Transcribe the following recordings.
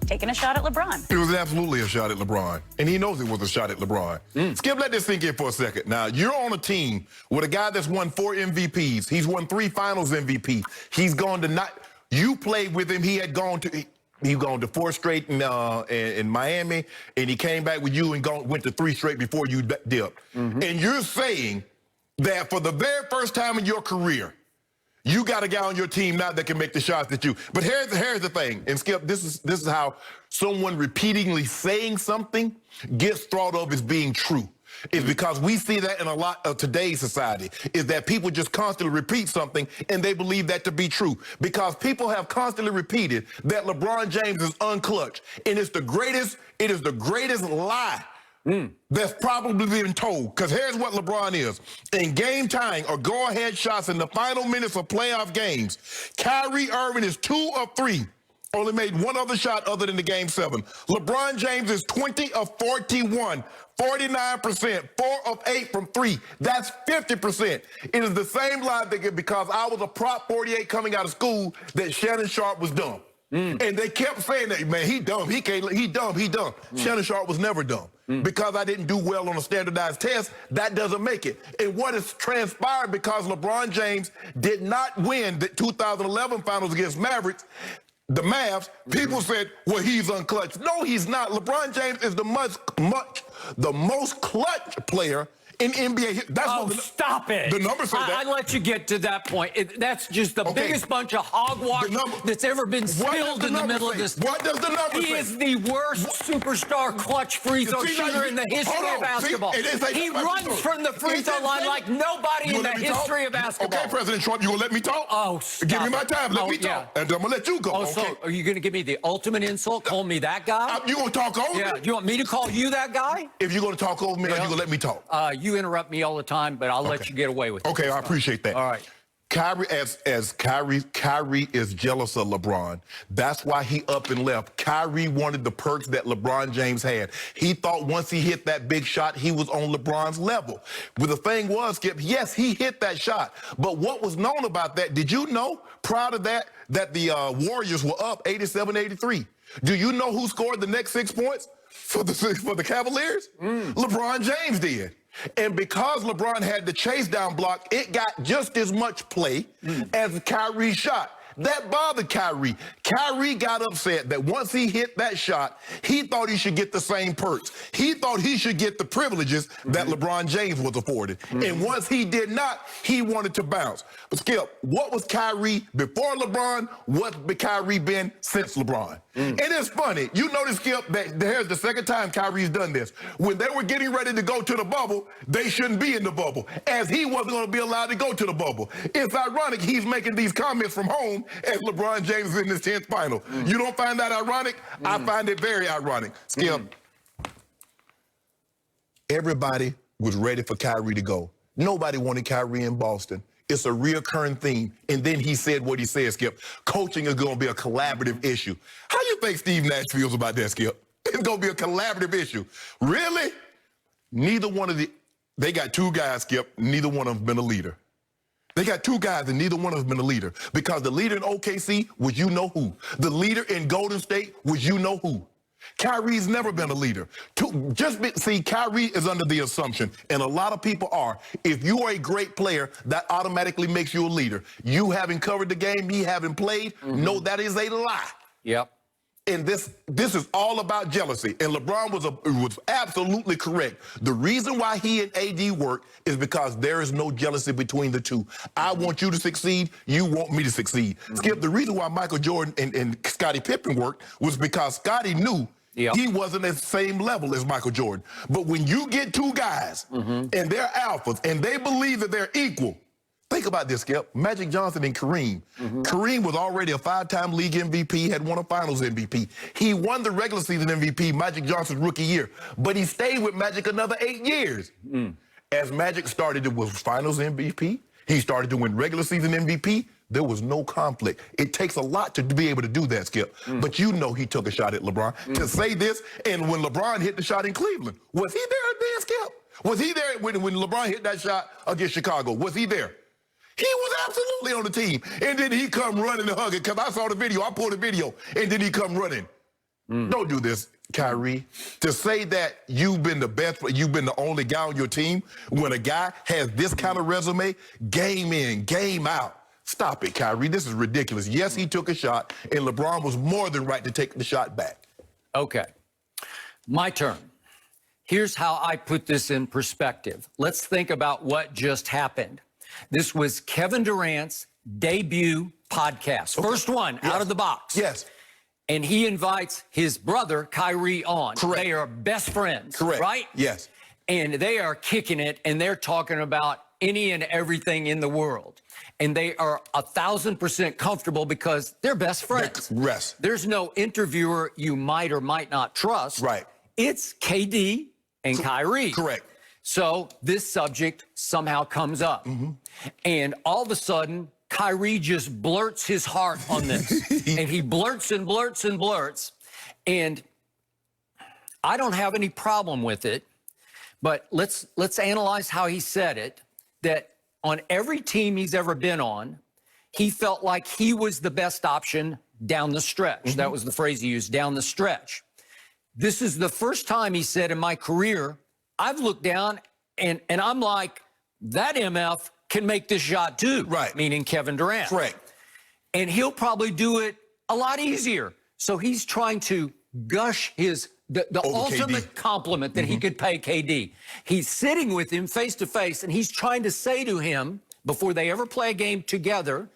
taking a shot at LeBron. It was absolutely a shot at LeBron, and he knows it was a shot at LeBron. Skip, let this sink in for a second. Now, you're on a team with a guy that's won 4 MVPs. He's won 3 Finals MVP. He's gone to not. You played with him. He had gone to. He gone to 4 straight in Miami, and he came back with you and went to 3 straight before you dipped. And you're saying that for the very first time in your career, you got a guy on your team now that can make the shots that you. But here's the thing, and Skip, this is how someone repeatedly saying something gets thought of as being true. It's because we see that in a lot of today's society, is that people just constantly repeat something and they believe that to be true. Because people have constantly repeated that LeBron James is unclutched. And it is the greatest lie that's probably been told. Because here's what LeBron is. In game-tying or go-ahead shots in the final minutes of playoff games, Kyrie Irving is 2 of 3. Only made 1 other shot other than the Game 7. LeBron James is 20 of 41, 49%, 4 of 8 from 3. That's 50%. It is the same lie because I was a Prop 48 coming out of school that Shannon Sharpe was dumb. And they kept saying that, man, he dumb, he can't, he dumb. Shannon Sharpe was never dumb. Because I didn't do well on a standardized test, that doesn't make it. And what has transpired because LeBron James did not win the 2011 Finals against Mavericks, the Mavs, people said, well, he's unclutched. No, he's not. LeBron James is the most clutch player in NBA. That's stop it. The numbers say that. I let you get to that point. That's just the biggest bunch of hogwash that's ever been spilled in the middle of this. What does the number say? He is the worst superstar clutch free throw shooter in the history of basketball. He runs from the free throw line like nobody in the history of basketball. Okay, President Trump, you gonna let me talk? Oh, stop. Give me my time. Let me talk. And I'm gonna let you go. Oh, so are you gonna give me the ultimate insult? Call me that guy? You gonna talk over me? Yeah. You want me to call you that guy? If you're gonna talk over me, are you gonna let me talk? You interrupt me all the time, but I'll let you get away with it. Okay, I appreciate that. All right. Kyrie, Kyrie is jealous of LeBron. That's why he up and left. Kyrie wanted the perks that LeBron James had. He thought once he hit that big shot, he was on LeBron's level. But the thing was, Skip, yes, he hit that shot. But what was known about that, did you know prior to that the Warriors were up 87-83? Do you know who scored the next 6 points for the Cavaliers? LeBron James did. And because LeBron had the chase down block, it got just as much play as Kyrie's shot. That bothered Kyrie. Kyrie got upset that once he hit that shot, he thought he should get the same perks. He thought he should get the privileges that LeBron James was afforded. And once he did not, he wanted to bounce. But Skip, what was Kyrie before LeBron? What's Kyrie been since LeBron? And it's funny. You notice, Skip, that here's the second time Kyrie's done this. When they were getting ready to go to the bubble, they shouldn't be in the bubble, as he wasn't going to be allowed to go to the bubble. It's ironic he's making these comments from home as LeBron James is in his 10th final. You don't find that ironic? I find it very ironic. Skip, everybody was ready for Kyrie to go. Nobody wanted Kyrie in Boston. It's a reoccurring theme. And then he said what he said, Skip. Coaching is going to be a collaborative issue. How do you think Steve Nash feels about that, Skip? It's going to be a collaborative issue. Really? Neither one of they got 2 guys, Skip. Neither one of them been a leader. They got 2 guys, and neither one of them been a leader. Because the leader in OKC was you know who. The leader in Golden State was you know who. Kyrie's never been a leader. See, Kyrie is under the assumption, and a lot of people are, if you are a great player, that automatically makes you a leader. You having covered the game, he having played, no, that is a lie. Yep. And this is all about jealousy. And LeBron was absolutely correct. The reason why he and AD work is because there is no jealousy between the two. I want you to succeed. You want me to succeed. Skip, the reason why Michael Jordan and Scottie Pippen worked was because Scottie knew he wasn't at the same level as Michael Jordan. But when you get 2 guys and they're alphas and they believe that they're equal, think about this, Skip. Magic Johnson and Kareem. Kareem was already a 5-time league MVP, had won a finals MVP. He won the regular season MVP, Magic Johnson's rookie year, but he stayed with Magic another 8 years. As Magic started to win finals MVP, he started to win regular season MVP, there was no conflict. It takes a lot to be able to do that, Skip. But you know he took a shot at LeBron. To say this, and when LeBron hit the shot in Cleveland, was he there then, Skip? Was he there when LeBron hit that shot against Chicago? Was he there? He was absolutely on the team. And then he come running and hugging, because I saw the video. I pulled the video. And then he come running. Don't do this, Kyrie. To say that you've been the best, you've been the only guy on your team, when a guy has this kind of resume, game in, game out. Stop it, Kyrie. This is ridiculous. Yes, he took a shot, and LeBron was more than right to take the shot back. Okay. My turn. Here's how I put this in perspective. Let's think about what just happened. This was Kevin Durant's debut podcast. Okay. First one out of the box. Yes. And he invites his brother, Kyrie, on. Correct. They are best friends. Correct. Right? Yes. And they are kicking it, and they're talking about any and everything in the world. And they are 1,000% comfortable because they're best friends. Yes. There's no interviewer you might or might not trust. Right. It's KD and Kyrie. Correct. So this subject somehow comes up. And all of a sudden, Kyrie just blurts his heart on this. And he blurts and blurts and blurts. And I don't have any problem with it. But let's analyze how he said it. That on every team he's ever been on, he felt like he was the best option down the stretch. That was the phrase he used, down the stretch. This is the first time, he said, in my career, I've looked down and I'm like, that MF can make this shot too. Right. Meaning Kevin Durant. Correct. And he'll probably do it a lot easier. So he's trying to gush the ultimate KD. compliment that he could pay KD. He's sitting with him face to face, and he's trying to say to him, before they ever play a game together,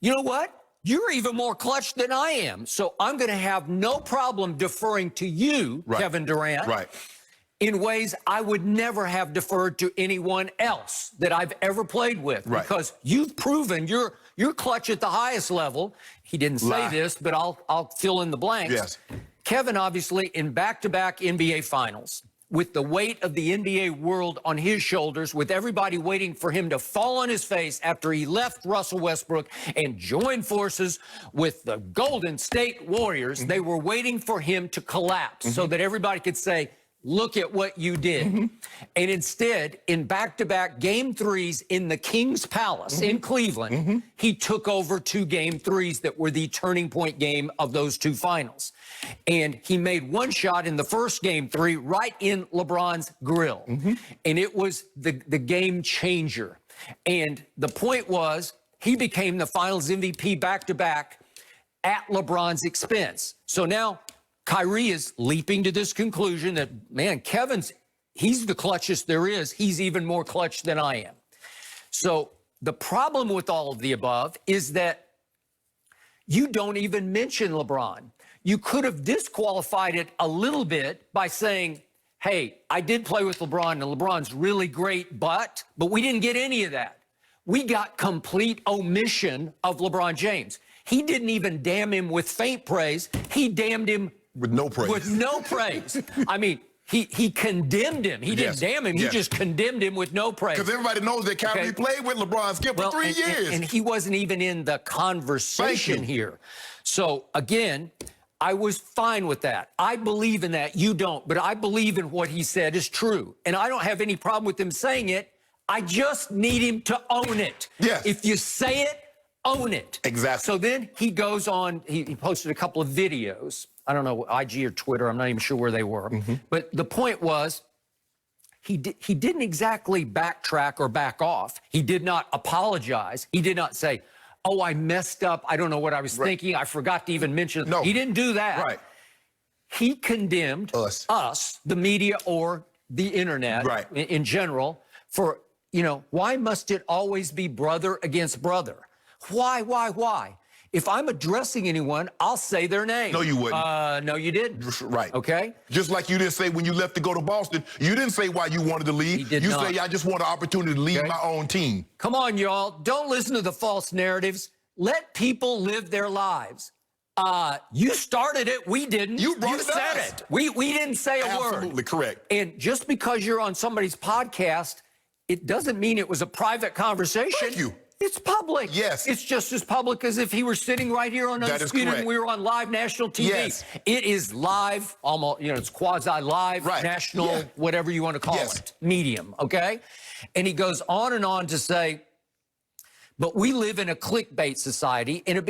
you know what? You're even more clutch than I am. So I'm going to have no problem deferring to you, Kevin Durant, in ways I would never have deferred to anyone else that I've ever played with. Because you've proven you're clutch at the highest level. He didn't say this, but I'll fill in the blanks. Yes. Kevin, obviously, in back-to-back NBA finals, with the weight of the NBA world on his shoulders, with everybody waiting for him to fall on his face after he left Russell Westbrook and joined forces with the Golden State Warriors. They were waiting for him to collapse so that everybody could say, look at what you did. And instead, in back-to-back game threes in the King's Palace in Cleveland, he took over 2 game threes that were the turning point game of those 2 finals. And he made one shot in the first game 3 right in LeBron's grill. And it was the game changer. And the point was, he became the finals MVP back-to-back at LeBron's expense. So now Kyrie is leaping to this conclusion that, man, he's the clutchest there is. He's even more clutch than I am. So the problem with all of the above is that you don't even mention LeBron. You could have disqualified it a little bit by saying, hey, I did play with LeBron, and LeBron's really great, but we didn't get any of that. We got complete omission of LeBron James. He didn't even damn him with faint praise. He damned him with no praise. With no praise. I mean, he condemned him. He didn't damn him. He just condemned him with no praise. Because everybody knows that Kyrie played with LeBron Skip for 3 years. And he wasn't even in the conversation here. So, again, I was fine with that. I believe in that. You don't. But I believe in what he said is true. And I don't have any problem with him saying it. I just need him to own it. Yes. If you say it, own it. Exactly. So then he goes on, he posted a couple of videos. I don't know, IG or Twitter, I'm not even sure where they were. But the point was, he didn't exactly backtrack or back off. He did not apologize. He did not say, oh, I messed up. I don't know what I was thinking. I forgot to even mention. No. He didn't do that. He condemned us, the media or the internet in general, for, why must it always be brother against brother? Why? If I'm addressing anyone, I'll say their name. No, you wouldn't. No, you didn't. Right. Okay? Just like you didn't say when you left to go to Boston, you didn't say why you wanted to leave. You say, I just want an opportunity to lead my own team. Come on, y'all. Don't listen to the false narratives. Let people live their lives. You started it. We didn't. You brought it said us. it. We didn't say a word. Absolutely correct. And just because you're on somebody's podcast, it doesn't mean it was a private conversation. Thank you. It's public. Yes. It's just as public as if he were sitting right here on Undisputed and we were on live national TV. Yes. It is live, almost, it's quasi-live, national, whatever you want to call it, medium, okay? And he goes on and on to say, but we live in a clickbait society, and it